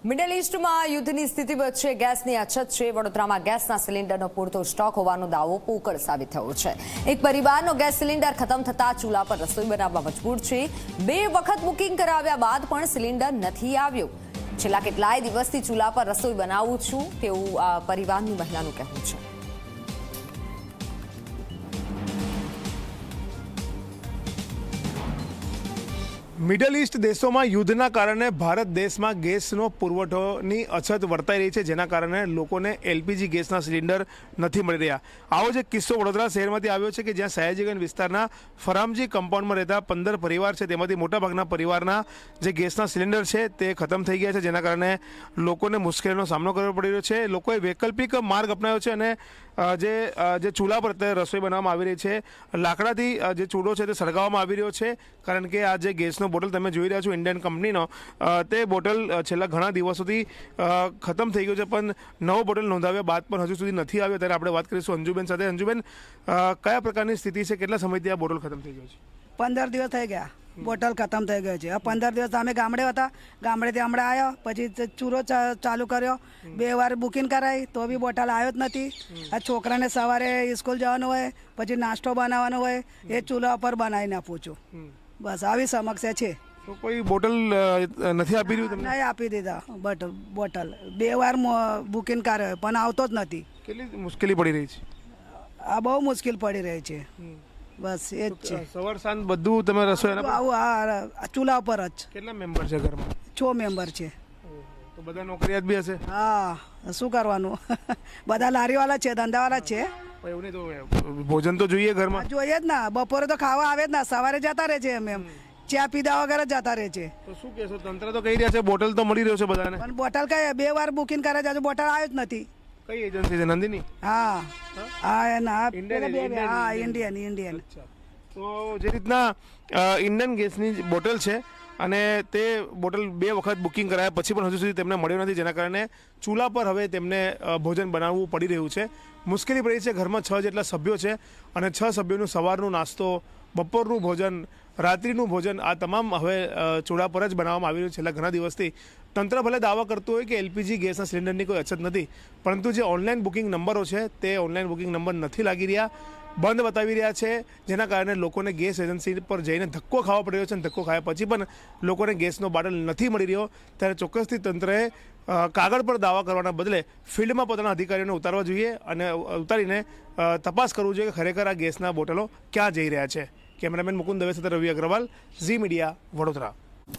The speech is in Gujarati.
મિડલ ઈસ્ટમાં યુદ્ધની સ્થિતિ વચ્ચે ગેસની અછત છે। વડોદરામાં ગેસના સિલિન્ડરનો પૂરતો સ્ટોક હોવાનો દાવો પોકળ સાબિત થયો છે। એક પરિવારનો ગેસ સિલિન્ડર ખતમ થતા ચૂલા પર રસોઈ બનાવવા મજબૂર છે। 2 વખત બુકિંગ કરાવ્યા બાદ પણ સિલિન્ડર નથી આવ્યો। છેલ્લા કેટલાય દિવસથી ચૂલા પર રસોઈ બનાવું છું તેવું આ પરિવારની મહિલાનું કહેવું છે। મિડલ ઈસ્ટ દેશોમાં યુદ્ધના કારણે ભારત દેશમાં ગેસનો પુરવઠોની અછત વર્તાઈ રહી છે, જેના કારણે લોકોને એલપીજી ગેસના સિલિન્ડર નથી મળી રહ્યા। આવો જ એક કિસ્સો વડોદરા શહેરમાંથી આવ્યો છે કે જ્યાં સયાજીગંજ વિસ્તારના ફરામજી કમ્પાઉન્ડમાં રહેતા 15 પરિવાર છે, તેમાંથી મોટાભાગના પરિવારના જે ગેસના સિલિન્ડર છે તે ખતમ થઈ ગયા છે, જેના કારણે લોકોને મુશ્કેલીનો સામનો કરવો પડી રહ્યો છે। લોકોએ વૈકલ્પિક માર્ગ અપનાવ્યો છે અને જે ચૂલા પર અત્યારે રસોઈ બનાવવામાં આવી રહી છે, લાકડાથી જે ચૂલો છે તે સળગાવવામાં આવી રહ્યો છે, કારણ કે આ જે ગેસનો બોટલ તમે જોઈ રહ્યા છો ઇન્ડિયન કંપનીનો, તે બોટલ છેલ્લા ઘણા દિવસોથી ખતમ થઈ ગયો છે, પણ નવો બોટલ નોંધાવ્યા બાદ પણ હજુ સુધી નથી આવ્યો। ત્યારે આપણે વાત કરીશું અંજુબેન સાથે। અંજુબેન, કયા પ્રકારની સ્થિતિ છે? કેટલા સમયથી આ બોટલ ખતમ થઈ ગયો છે? 15 દિવસ થઈ ગયા, બોટલ ખતમ થઈ ગયો છે। 15 દિવસ અમે ગામડે હતા, ગામડેથી હમણાં આવ્યો, પછી ચૂરો ચાલુ કર્યો, 2 વાર બુકિંગ કરાવી તો બી બોટલ આવ્યો જ નથી। આ છોકરાને સવારે સ્કૂલ જવાનું હોય, પછી નાસ્તો બનાવવાનો હોય, એ ચૂલા પર બનાવીને આપું છું। બસ આવી સમસ્યા છે। તો કોઈ બોટલ નથી આપી રહ્યું તમને? નહીં આપી દીધા બોટલ 2 વાર બુકિંગ કર્યો પણ આવતો જ નથી। કેટલી મુશ્કેલી પડી રહી છે? આ બહુ મુશ્કેલ પડી રહી છે। બસ એ જ છે। સવાર સાંજ બધું તમે રસોઈ આવું આ ચૂલા પર જ। કેટલા મેમ્બર છે ઘરમાં? 6 મેમ્બર છે। તો બધા નોકરિયાત બી હશે? હા, શું કરવાનું, બધા લારીવાળા છે, ધંધાવાળા છે। એવું નહીં તો ભોજન તો જોઈએ ઘરમાં? જોઈએ જ ના, બપોરે તો ખાવા આવે જ ના, સવારે જતા રહે છે એમ ચા પીધા વગર જ જતા રહે છે। તો શું કહેશો? તંત્ર તો કહી રહ્યા છે બોટલ તો મળી રહ્યો છે બધાને, પણ બોટલ કઈ 2 વાર બુકિંગ કરે છે, બોટલ આવ્યો જ નથી। કઈ એજન્સી છે? નંદિની? હા હા, ઇન્ડિયન। તો જે રીતના ઇન્ડિયન ગેસની બોટલ છે અને તે બોટલ 2 વખત બુકિંગ કરાયા પછી પણ હજુ સુધી તેમને મળ્યો નથી, જેના કારણે ચૂલા પર હવે તેમને ભોજન બનાવવું પડી રહ્યું છે। મુશ્કેલી પડી છે। ઘરમાં 6 જેટલા સભ્યો છે અને 6 સભ્યોનું સવારનું નાસ્તો, બપોરનું ભોજન, રાત્રિનું ભોજન આ તમામ હવે ચૂલા પર જ બનાવવામાં આવી રહ્યું છે। છેલ્લા ઘણા દિવસથી તંત્ર ભલે દાવા કરતું હોય કે એલપીજી ગેસના સિલિન્ડરની કોઈ અછત નથી, પરંતુ જે ઓનલાઈન બુકિંગ નંબરો છે તે ઓનલાઈન બુકિંગ નંબર નથી લાગી રહ્યા, બંધ બતાવી રહ્યા છે, જેના કારણે લોકોને ગેસ એજન્સી પર જઈને ધક્કો ખાવો પડી રહ્યો છે અને ધક્કો ખાયા પછી પણ લોકોને ગેસનો બાટલ નથી મળી રહ્યો। ત્યારે ચોક્કસથી તંત્રએ કાગળ પર દાવા કરવાના બદલે ફિલ્ડમાં પોતાના અધિકારીઓને ઉતારવા જોઈએ અને ઉતારીને તપાસ કરવું જોઈએ કે ખરેખર આ ગેસના બોટલો ક્યાં જઈ રહ્યા છે। કેમેરામેન મુકુંદ દવે સાથે રવિ અગ્રવાલ, ઝી મીડિયા, વડોદરા।